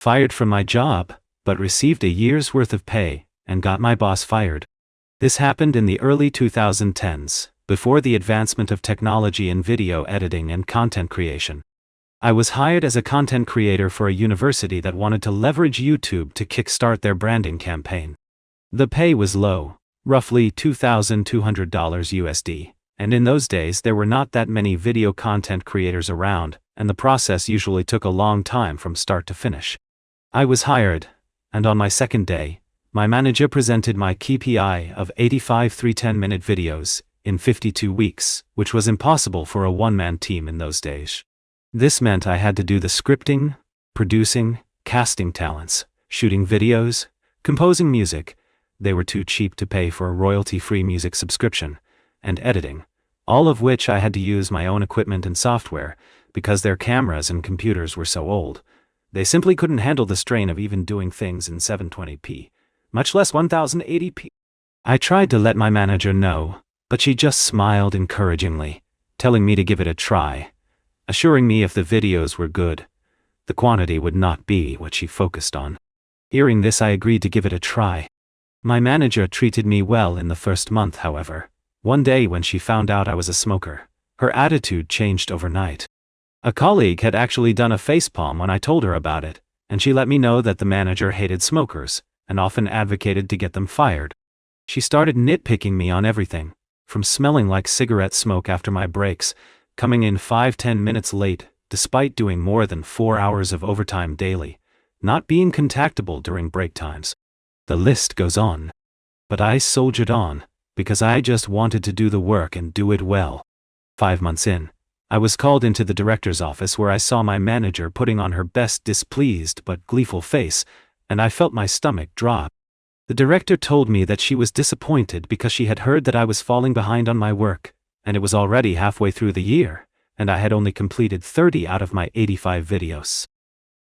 fired from my job, but received a year's worth of pay, and got my boss fired. This happened in the early 2010s, before the advancement of technology in video editing and content creation. I was hired as a content creator for a university that wanted to leverage YouTube to kickstart their branding campaign. The pay was low, roughly $2,200 USD, and in those days there were not that many video content creators around, and the process usually took a long time from start to finish. I was hired, and on my second day, my manager presented my KPI of 85 3-10-minute videos in 52 weeks, which was impossible for a one-man team in those days. This meant I had to do the scripting, producing, casting talents, shooting videos, composing music — they were too cheap to pay for a royalty-free music subscription — and editing, all of which I had to use my own equipment and software, because their cameras and computers were so old. They simply couldn't handle the strain of even doing things in 720p, much less 1080p. I tried to let my manager know, but she just smiled encouragingly, telling me to give it a try, assuring me if the videos were good, the quantity would not be what she focused on. Hearing this, I agreed to give it a try. My manager treated me well in the first month, however. One day when she found out I was a smoker, her attitude changed overnight. A colleague had actually done a facepalm when I told her about it, and she let me know that the manager hated smokers, and often advocated to get them fired. She started nitpicking me on everything, from smelling like cigarette smoke after my breaks, coming in 5-10 minutes late, despite doing more than 4 hours of overtime daily, not being contactable during break times. The list goes on. But I soldiered on, because I just wanted to do the work and do it well. 5 months in, I was called into the director's office where I saw my manager putting on her best displeased but gleeful face, and I felt my stomach drop. The director told me that she was disappointed because she had heard that I was falling behind on my work, and it was already halfway through the year, and I had only completed 30 out of my 85 videos.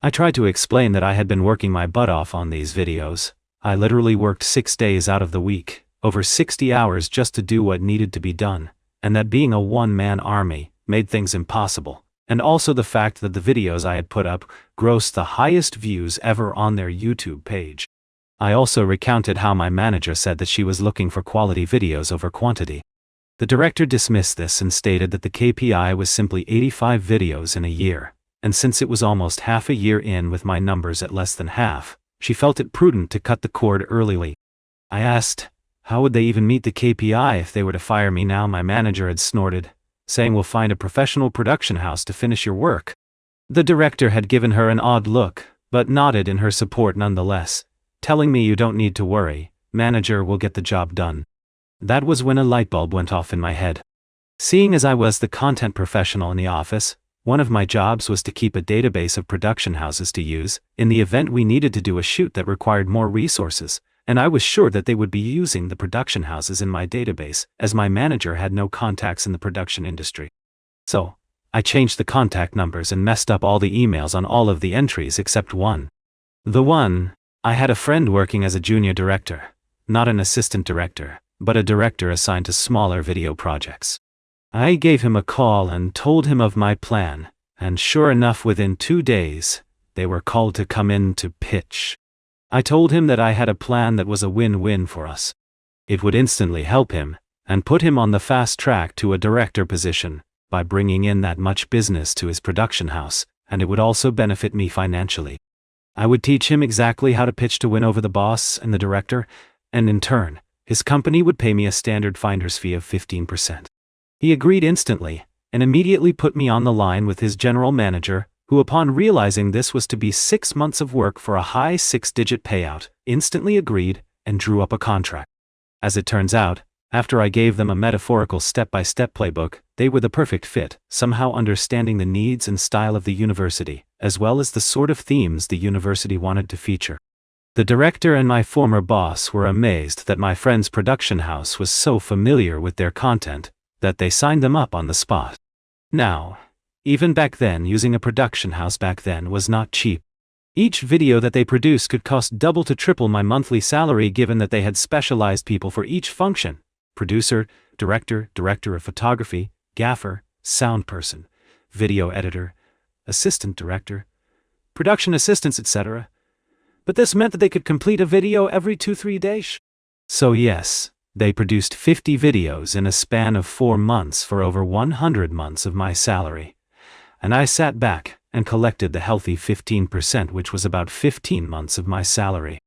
I tried to explain that I had been working my butt off on these videos. I literally worked 6 days out of the week, over 60 hours just to do what needed to be done, and that being a one-man army made things impossible, and also the fact that the videos I had put up grossed the highest views ever on their YouTube page. I also recounted how my manager said that she was looking for quality videos over quantity. The director dismissed this and stated that the KPI was simply 85 videos in a year, and since it was almost half a year in with my numbers at less than half, she felt it prudent to cut the cord early. I asked, how would they even meet the KPI if they were to fire me now? My manager had snorted, saying, "We'll find a professional production house to finish your work." The director had given her an odd look, but nodded in her support nonetheless, telling me, "You don't need to worry, manager will get the job done." That was when a light bulb went off in my head. Seeing as I was the content professional in the office, one of my jobs was to keep a database of production houses to use in the event we needed to do a shoot that required more resources, and I was sure that they would be using the production houses in my database, as my manager had no contacts in the production industry. So, I changed the contact numbers and messed up all the emails on all of the entries except one. The one, I had a friend working as a junior director, not an assistant director, but a director assigned to smaller video projects. I gave him a call and told him of my plan, and sure enough, within 2 days, they were called to come in to pitch. I told him that I had a plan that was a win-win for us. It would instantly help him, and put him on the fast track to a director position, by bringing in that much business to his production house, and it would also benefit me financially. I would teach him exactly how to pitch to win over the boss and the director, and in turn, his company would pay me a standard finder's fee of 15%. He agreed instantly, and immediately put me on the line with his general manager, who, upon realizing this was to be 6 months of work for a high 6-digit payout, instantly agreed and drew up a contract. As it turns out, after I gave them a metaphorical step-by-step playbook, they were the perfect fit, somehow understanding the needs and style of the university, as well as the sort of themes the university wanted to feature. The director and my former boss were amazed that my friend's production house was so familiar with their content, that they signed them up on the spot. Now, even back then, using a production house back then was not cheap. Each video that they produced could cost double to triple my monthly salary, given that they had specialized people for each function: producer, director, director of photography, gaffer, sound person, video editor, assistant director, production assistants, etc. But this meant that they could complete a video every 2-3 days. So yes, they produced 50 videos in a span of 4 months for over 100 months of my salary. And I sat back and collected the healthy 15%, which was about 15 months of my salary.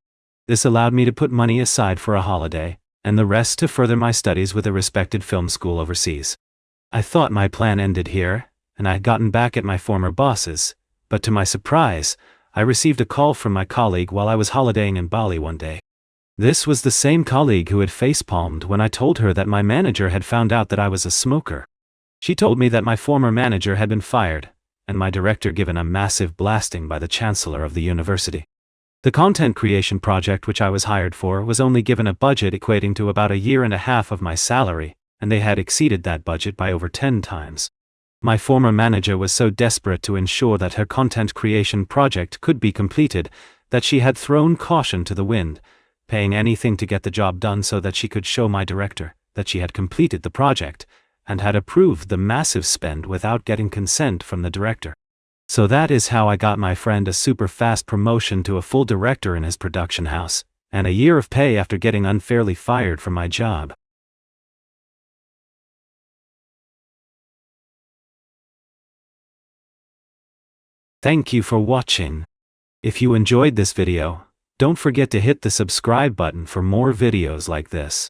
This allowed me to put money aside for a holiday, and the rest to further my studies with a respected film school overseas. I thought my plan ended here, and I had gotten back at my former bosses, but to my surprise, I received a call from my colleague while I was holidaying in Bali one day. This was the same colleague who had facepalmed when I told her that my manager had found out that I was a smoker. She told me that my former manager had been fired, and my director given a massive blasting by the chancellor of the university. The content creation project which I was hired for was only given a budget equating to about 1.5 years of my salary, and they had exceeded that budget by over 10 times. My former manager was so desperate to ensure that her content creation project could be completed that she had thrown caution to the wind, paying anything to get the job done so that she could show my director that she had completed the project and had approved the massive spend without getting consent from the director. So that is how I got my friend a super fast promotion to a full director in his production house, and 1 year of pay after getting unfairly fired from my job. Thank you for watching. If you enjoyed this video, don't forget to hit the subscribe button for more videos like this.